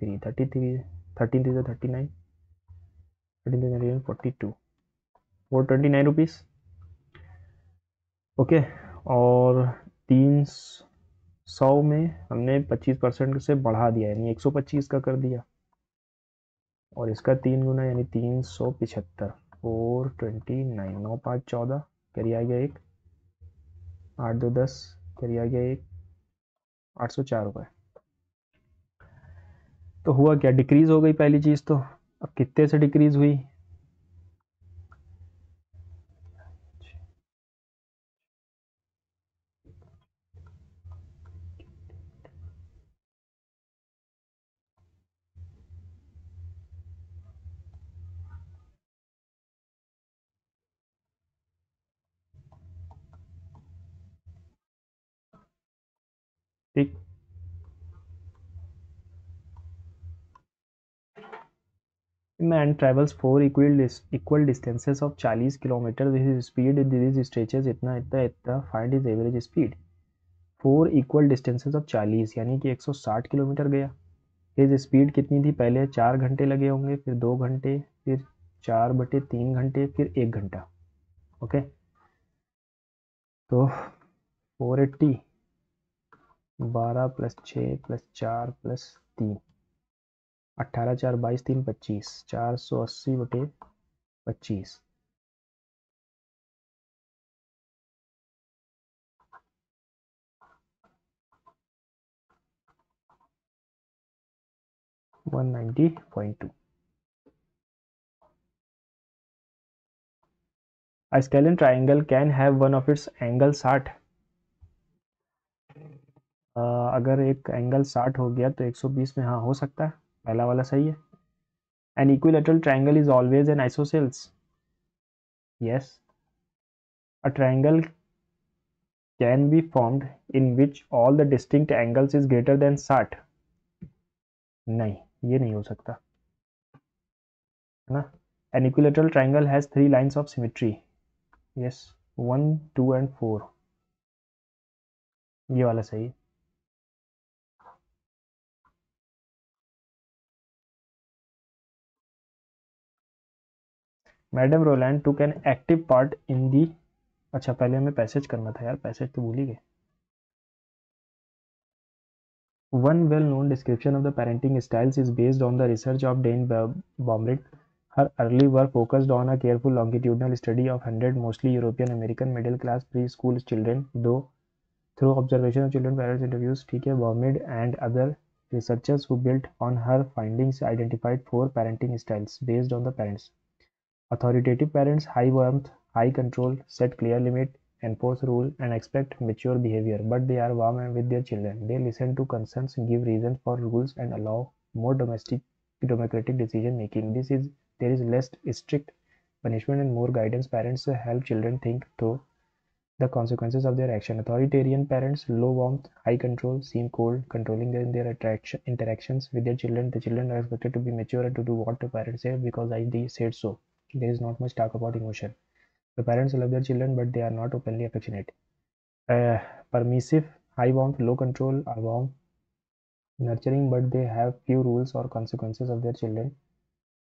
A: 3 33 13 3 ज़ा 39 13 3 42 429 रुपीज़। ओके, और 300 में हमने 25% से बढ़ा दिया यानी 125 का कर दिया और इसका 3 गुना यानी 375, 429, 9 5 14, करिए आ गया 1, 8 2 10, करिए आ गया 1, 804 रुपये। तो हुआ क्या, डिक्रीज हो गई पहली चीज़ तो। अब कितने से डिक्रीज हुई, ठीक, man travels 4 equal distances of 40 kilometre with his speed this stretches इतना इतना इतना, find his average speed। 4 equal distances of 40 यानी कि 160 किलोमीटर गया। his speed कितनी थी, पहले 4 घंटे लगे होंगे, फिर 2 घंटे, फिर 4/3 घंटे, फिर 1 घंटा। ओके, तो 480, 12 + 6 + 4 + 3, 18 4 22 3 25, 480/25, 190.2। A scalene triangle can have one of its angle 60। अगर एक एंगल 60 हो गया तो 120 में हाँ हो सकता है, पहला वाला सही है। An equilateral triangle is always an isosceles। Yes, a triangle can be formed in which all the distinct angles is greater than 60। नहीं, ये नहीं हो सकता है ना। An equilateral triangle has 3 lines of symmetry। Yes, 1 2 and 4, ये वाला सही है। Madam Roland took an active part in the, अच्छा पहले हमें पैसेज करना था यार, पैसेज तो भूल ही गए। One well-known description of the parenting styles is based on the research of Dane Baumrick। Her early work focused on a careful longitudinal study of 100 mostly European American middle-class preschool children, though through observation of children parents interviews, ठीक है, Baumrick and other researchers who built on her findings identified 4 parenting styles based on the parents. Authoritative parents, high warmth, high control, set clear limit, enforce rule, and expect mature behavior, but they are warm with their children. They listen to concerns, give reasons for rules, and allow more democratic decision making. There is less strict punishment and more guidance. Parents help children think through the consequences of their action. Authoritarian parents, low warmth, high control, seem cold, controlling their interactions with their children. The children are expected to be mature and to do what the parents say because they said so. There is not much talk about emotion. The parents love their children, but they are not openly affectionate. Permissive,
B: high warmth, low control are warm, nurturing, but they have few rules or consequences of their children.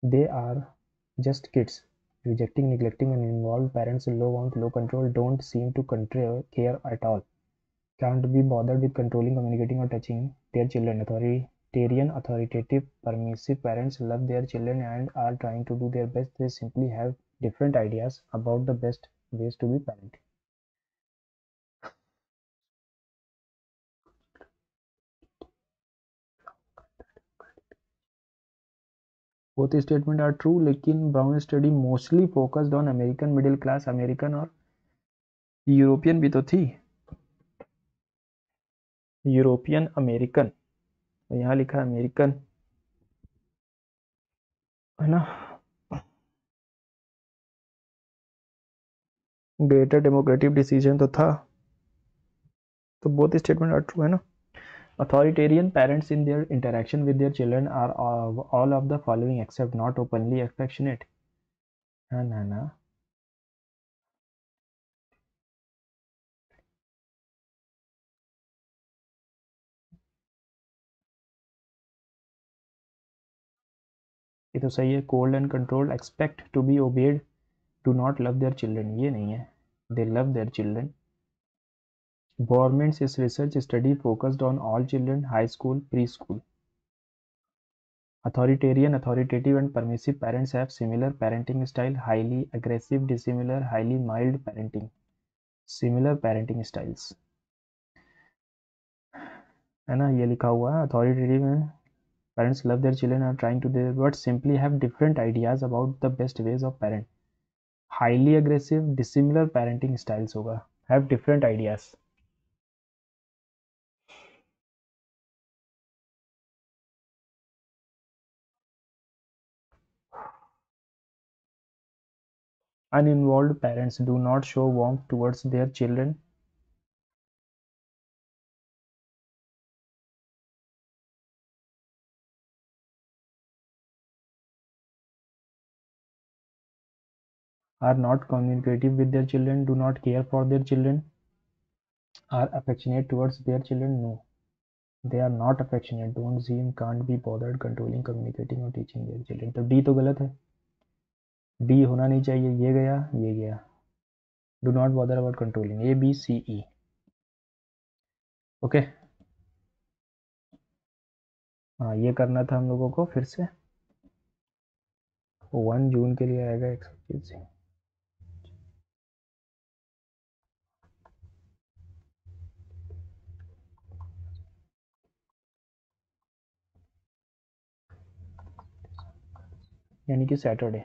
B: They are just kids. Rejecting, neglecting, and involved parents, low warmth, low control, don't seem to care at all. Can't be bothered with controlling, communicating, or touching their children. Authoritarian, authoritative, permissive parents love their children and are trying to do their best. They simply have different ideas about the best ways to be parenting. Both statements are true, लेकिन brown study mostly focused on American middle class, American और यूरोपियन भी तो थी, यूरोपियन अमेरिकन, यहाँ लिखा अमेरिकन, है ना। ग्रेटर डेमोक्रेटिक डिसीजन तो था, तो बोथ स्टेटमेंट आर ट्रू, है ना। Authoritarian parents in their interaction with their children are all of the following except not openly affectionate. हाँ ना ना, ये तो सही है। Cold and controlled, expect to be obeyed, do not love their children, ये नहीं है, they love their children. Government's research study focused on all children, high school, preschool. Authoritarian, authoritative and permissive parents have similar parenting style, highly aggressive, dissimilar, highly mild parenting, similar parenting styles, है ना। ये लिखा हुआ है अथॉरिटेटिव में parents love their children are trying to their but simply have different ideas about the best ways of parent. Highly aggressive, dissimilar parenting styles होगा, have different ideas. Uninvolved parents do not show warmth towards their children. Are not communicative with their children, do not care for their children. Are affectionate towards their children, no. They are not affectionate, don't seem, can't be bothered controlling, communicating or teaching their children. तो D तो गलत है, D होना नहीं चाहिए, ये गया ये गया. Do not bother about controlling, A B C E. Okay okay. हाँ, ये करना था हम लोगों को फिर से 1 जून के लिए आएगा एक्सरसाइज, यानी कि सैटरडे।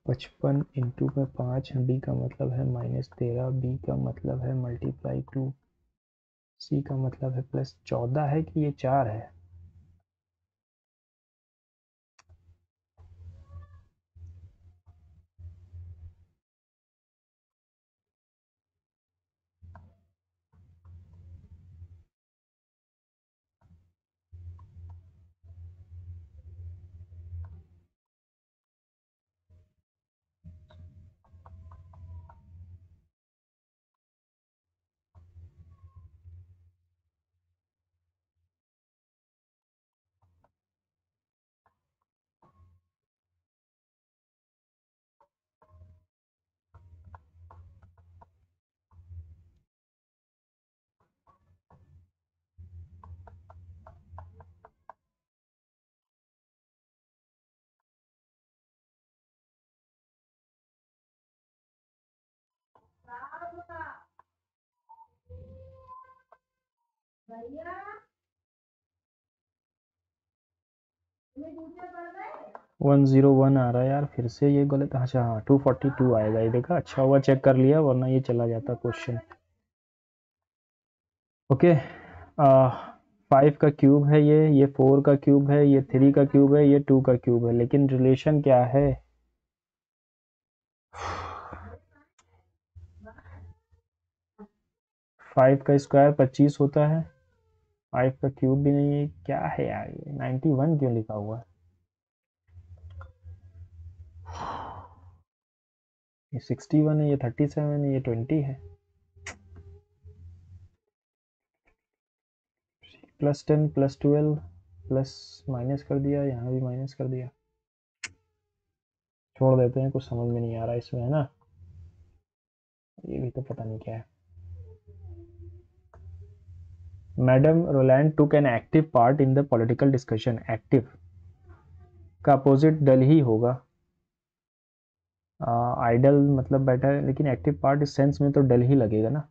B: पचपन इंटू में 5, बी का मतलब है -13, बी का मतलब है मल्टीप्लाई 2, सी का मतलब है +14 है कि ये 4 है। वन 101 आ रहा है यार, फिर से ये गलत। अच्छा हाँ, 242 आएगा, ये देखा, अच्छा हुआ चेक कर लिया, वरना ये चला जाता क्वेश्चन। ओके, 5 का क्यूब है ये 4 का क्यूब है, ये 3 का क्यूब है, ये 2 का क्यूब है, लेकिन रिलेशन क्या है? 5 का स्क्वायर 25 होता है, 5 का क्यूब भी नहीं है, क्या है यार ये 91 क्यों लिखा हुआ है? ये 61 है, ये 37 है, ये 20 है। +10 +12 प्लस माइनस कर दिया, यहाँ भी माइनस कर दिया। छोड़ देते हैं, कुछ समझ में नहीं आ रहा इसमें, है ना। ये भी तो पता नहीं क्या है। Madam Roland took an active part in the political discussion. Active का अपोजिट डल ही होगा। आइडल मतलब बैठा है, लेकिन एक्टिव पार्ट इस सेंस में तो डल ही लगेगा ना।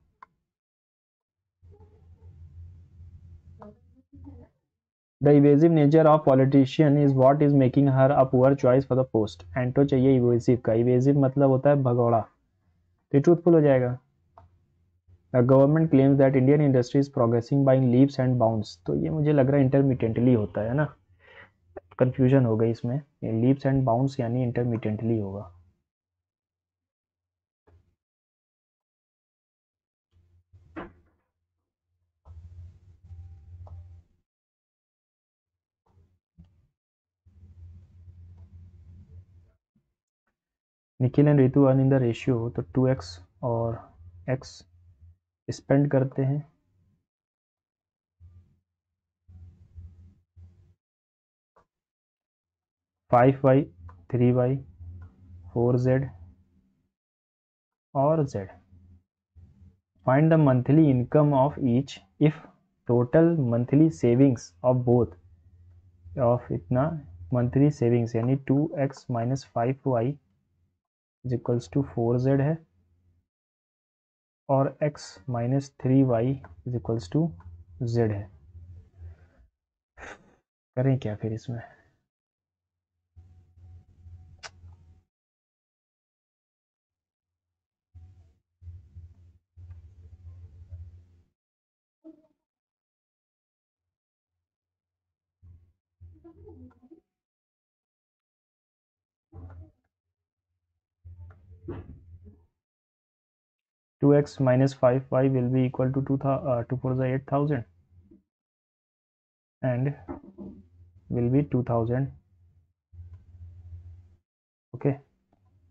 B: The evasive nature of politician is what is making her a poor choice for the post. एंटो चाहिए इवेजिव का। इवेजिव मतलब होता है भगौड़ा, तो ट्रूथफुल हो जाएगा। The government claims that Indian industry is progressing by leaps and bounds. तो ये मुझे लग रहा है इंटरमीडिएटली होता है ना, कंफ्यूजन हो गई इसमें। ये लीप्स एंड बाउंड्स यानी इंटरमीडिएटली होगा। Nikhil and Ritu earn in the ratio, तो 2x और x स्पेंड करते हैं। फाइव वाई, 3y, 4z और z। Find the monthly income of each if total monthly savings of both of इतना मंथली सेविंग्स यानी 2x minus 5y is equals to 4z है, और x minus 3y is equals to z है। करें क्या फिर इसमें। 2x minus 5y will be equal to 2 for the 8000 and will be 2000. Okay,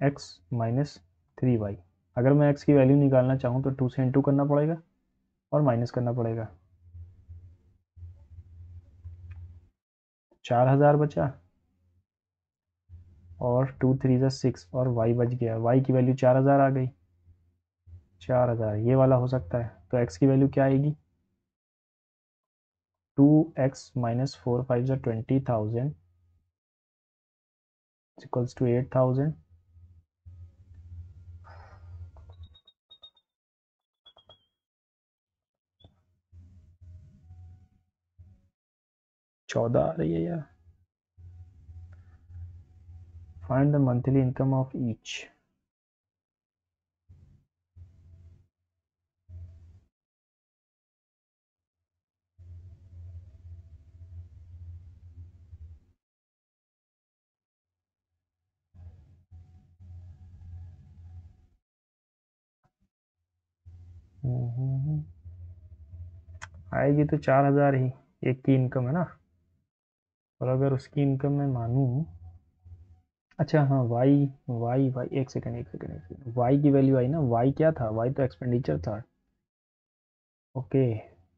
B: x minus 3y। अगर मैं x की वैल्यू निकालना चाहूँ तो 2 से इंटू करना पड़ेगा और माइनस करना पड़ेगा। 4000 बचा और 2 3 जा 6 और y बच गया। y की वैल्यू 4000 आ गई। 4000 ये वाला हो सकता है, तो x की वैल्यू क्या आएगी। 2x माइनस 4 5 जा 20,000 इक्वल्स टू 8000। चौदह आ रही है यार। Find the monthly income of each. आएगी तो 4000 ही, एक की इनकम है ना। और अगर उसकी इनकम मैं मानूँ, अच्छा हाँ, वाई वाई वाई, एक सेकंड एक सेकंड एक सेकंड, वाई की वैल्यू आई ना। वाई क्या था, वाई तो एक्सपेंडिचर था। ओके,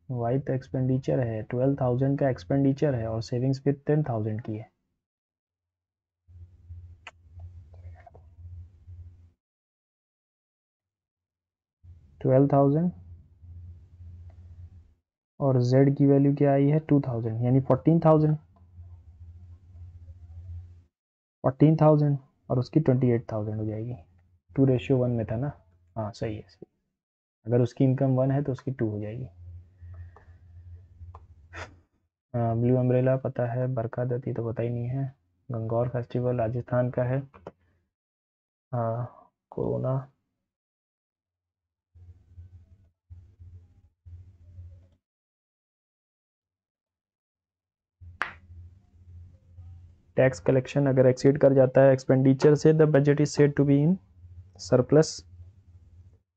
B: वाई तो एक्सपेंडिचर है, 12,000 का एक्सपेंडिचर है और सेविंग्स फिर 10,000 की है। ट्वेल्व थाउजेंड और जेड की वैल्यू क्या आई है 2000, यानी 14,000। 14,000 और उसकी 28,000 हो जाएगी। 2:1 में था ना। हाँ सही है, सही। अगर उसकी इनकम 1 है तो उसकी 2 हो जाएगी। ब्लू अम्ब्रेला पता है, बरखा दती तो पता ही नहीं है। गंगौर फेस्टिवल राजस्थान का है। कोरोना। टैक्स कलेक्शन अगर एक्सीड कर जाता है एक्सपेंडिचर से, the budget is said to be in surplus.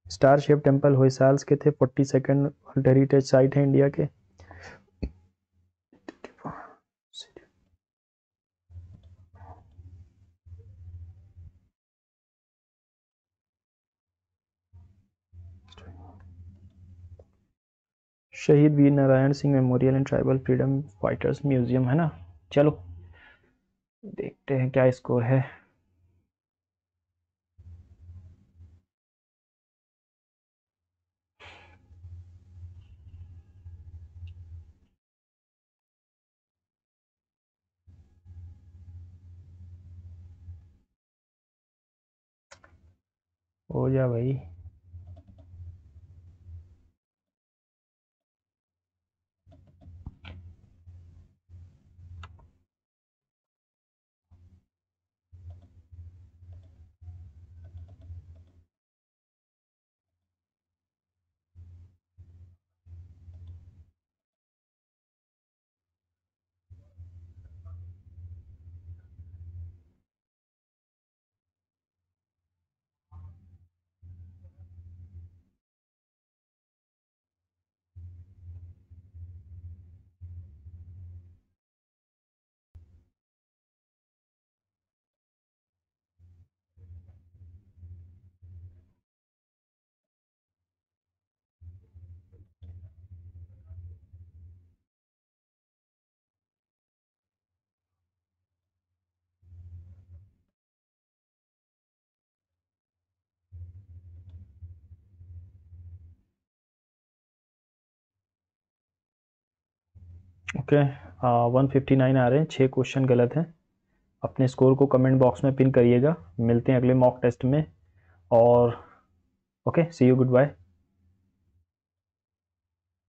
B: Star shape temple Hoysalas के थे, 42nd वर्ल्ड हेरिटेज साइट है इंडिया के।
A: Shaheed Veer Narayan Singh memorial and tribal freedom fighters museum है ना। चलो देखते हैं क्या स्कोर है। हो जा भाई। ओके 159 आ रहे हैं, 6 क्वेश्चन गलत हैं। अपने स्कोर को कमेंट बॉक्स में पिन करिएगा। मिलते हैं अगले मॉक टेस्ट में। और okay, see you, good bye.